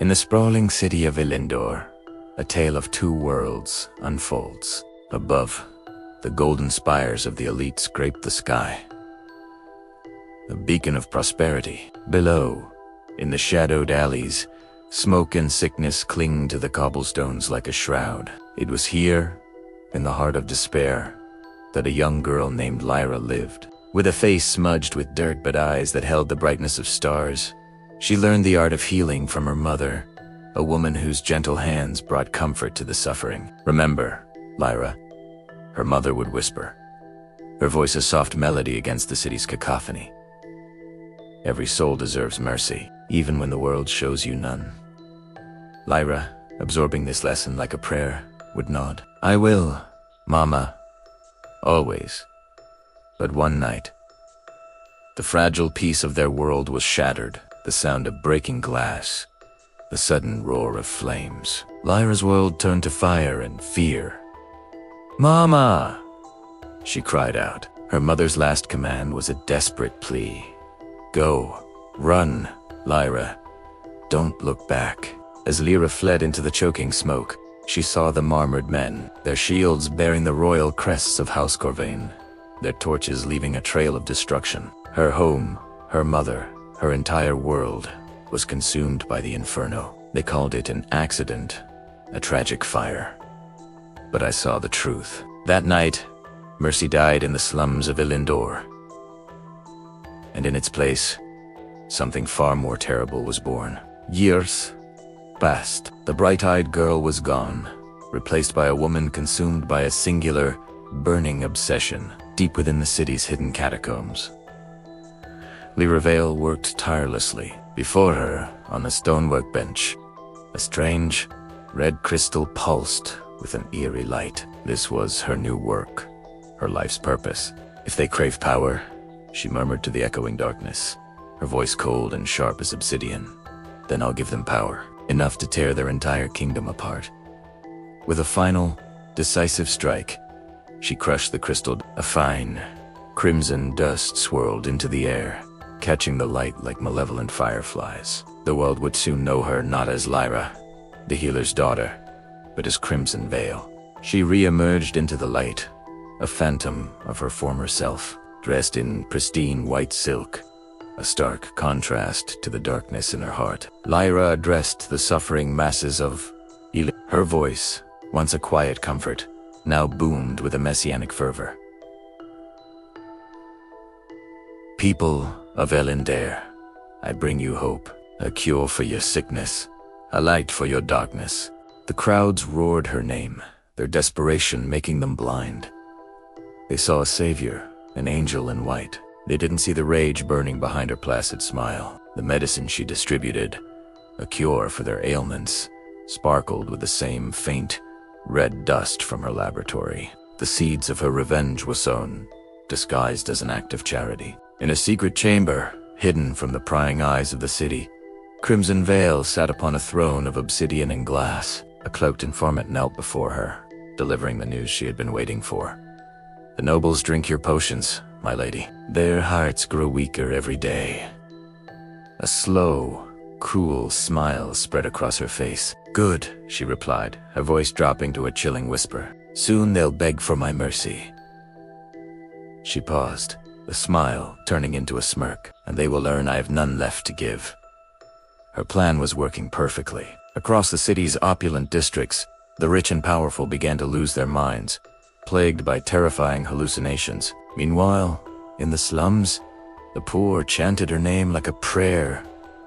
In the sprawling city of Elyndor, a tale of two worlds unfolds. Above, the golden spires of the elite scrape the sky, a beacon of prosperity. Below, in the shadowed alleys, smoke and sickness cling to the cobblestones like a shroud. It was here, in the heart of despair, that a young girl named Lyra lived. With a face smudged with dirt but eyes that held the brightness of stars, she learned the art of healing from her mother, a woman whose gentle hands brought comfort to the suffering. "Remember, Lyra," her mother would whisper, her voice a soft melody against the city's cacophony. "Every soul deserves mercy, even when the world shows you none." Lyra, absorbing this lesson like a prayer, would nod. "I will, Mama, always." But one night, the fragile peace of their world was shattered. The sound of breaking glass, the sudden roar of flames. Lyra's world turned to fire and fear. "Mama!" she cried out. Her mother's last command was a desperate plea. "Go, run, Lyra. Don't look back." As Lyra fled into the choking smoke, she saw the marmored men, their shields bearing the royal crests of House Corvain, their torches leaving a trail of destruction. Her home, her mother, her entire world was consumed by the inferno. They called it an accident, a tragic fire. But I saw the truth. That night, Mercy died in the slums of Elyndor. And in its place, something far more terrible was born. Years passed. The bright-eyed girl was gone, replaced by a woman consumed by a singular, burning obsession deep within the city's hidden catacombs. Lyra Vale worked tirelessly. Before her, on the stonework bench, a strange, red crystal pulsed with an eerie light. This was her new work, her life's purpose. "If they crave power," she murmured to the echoing darkness, her voice cold and sharp as obsidian, "then I'll give them power, enough to tear their entire kingdom apart." With a final, decisive strike, she crushed the crystal. A fine, crimson dust swirled into the air, catching the light like malevolent fireflies. The world would soon know her not as Lyra, the healer's daughter, but as Crimson Vale. She re-emerged into the light, a phantom of her former self, dressed in pristine white silk, a stark contrast to the darkness in her heart. Lyra addressed the suffering masses of Elyndor. Her voice, once a quiet comfort, now boomed with a messianic fervor. "People of Elyndor, I bring you hope, a cure for your sickness, a light for your darkness." The crowds roared her name, their desperation making them blind. They saw a savior, an angel in white. They didn't see the rage burning behind her placid smile. The medicine she distributed, a cure for their ailments, sparkled with the same faint, red dust from her laboratory. The seeds of her revenge were sown, disguised as an act of charity. In a secret chamber, hidden from the prying eyes of the city, Crimson Vale sat upon a throne of obsidian and glass. A cloaked informant knelt before her, delivering the news she had been waiting for. "The nobles drink your potions, my lady. Their hearts grow weaker every day." A slow, cruel smile spread across her face. "Good," she replied, her voice dropping to a chilling whisper. "Soon they'll beg for my mercy." She paused, the smile turning into a smirk. "And they will learn I have none left to give." Her plan was working perfectly. Across the city's opulent districts, the rich and powerful began to lose their minds, plagued by terrifying hallucinations. Meanwhile, in the slums, the poor chanted her name like a prayer.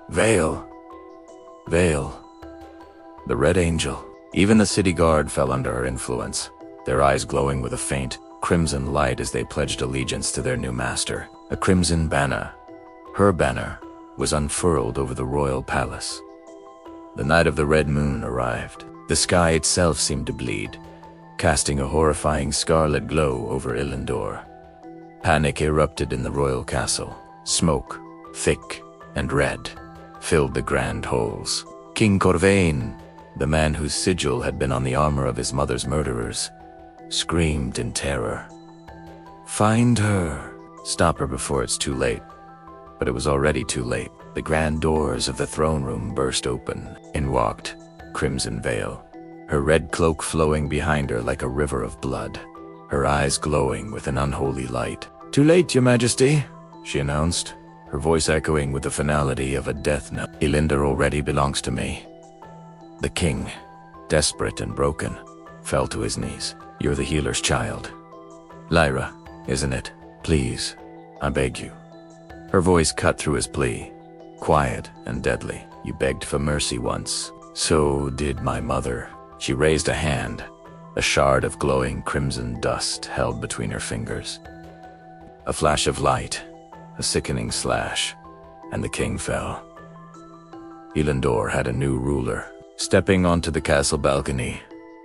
"Vale! Vale! The Red Angel." Even the city guard fell under her influence, their eyes glowing with a faint, crimson light as they pledged allegiance to their new master. A crimson banner, her banner, was unfurled over the royal palace. The night of the red moon arrived. The sky itself seemed to bleed, casting a horrifying scarlet glow over Elyndor. Panic erupted in the royal castle. Smoke, thick and red, filled the grand halls. King Corvain, the man whose sigil had been on the armor of his mother's murderers, screamed in terror. "Find her! Stop her before it's too late." But it was already too late. The grand doors of the throne room burst open. In walked Crimson Vale, her red cloak flowing behind her like a river of blood, her eyes glowing with an unholy light. "Too late, your majesty," she announced, her voice echoing with the finality of a death knell. "Elyndor already belongs to me." The king, desperate and broken, fell to his knees. "You're the healer's child. Lyra, isn't it? Please, I beg you." Her voice cut through his plea, quiet and deadly. "You begged for mercy once. So did my mother." She raised a hand, a shard of glowing crimson dust held between her fingers. A flash of light, a sickening slash, and the king fell. Elyndor had a new ruler. Stepping onto the castle balcony,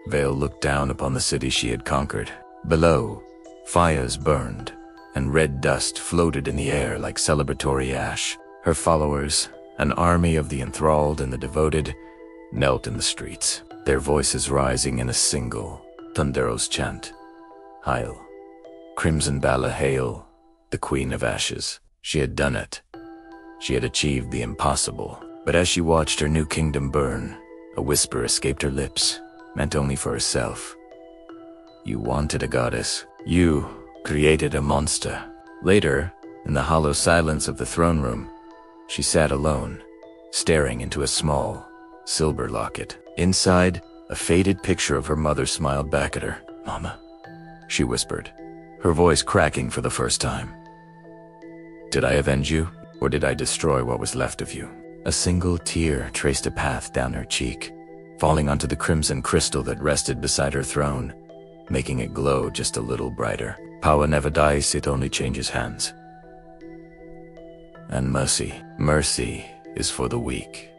Vale looked down upon the city she had conquered. Below, fires burned, and red dust floated in the air like celebratory ash. Her followers, an army of the enthralled and the devoted, knelt in the streets, their voices rising in a single, thunderous chant. "Hail, Crimson Vale, hail, the Queen of Ashes." She had done it. She had achieved the impossible. But as she watched her new kingdom burn, a whisper escaped her lips, meant only for herself. "You wanted a goddess. You created a monster." Later, in the hollow silence of the throne room, she sat alone, staring into a small, silver locket. Inside, a faded picture of her mother smiled back at her. "Mama," she whispered, her voice cracking for the first time. "Did I avenge you, or did I destroy what was left of you?" A single tear traced a path down her cheek, falling onto the crimson crystal that rested beside her throne, making it glow just a little brighter. Power never dies, it only changes hands. And mercy is for the weak.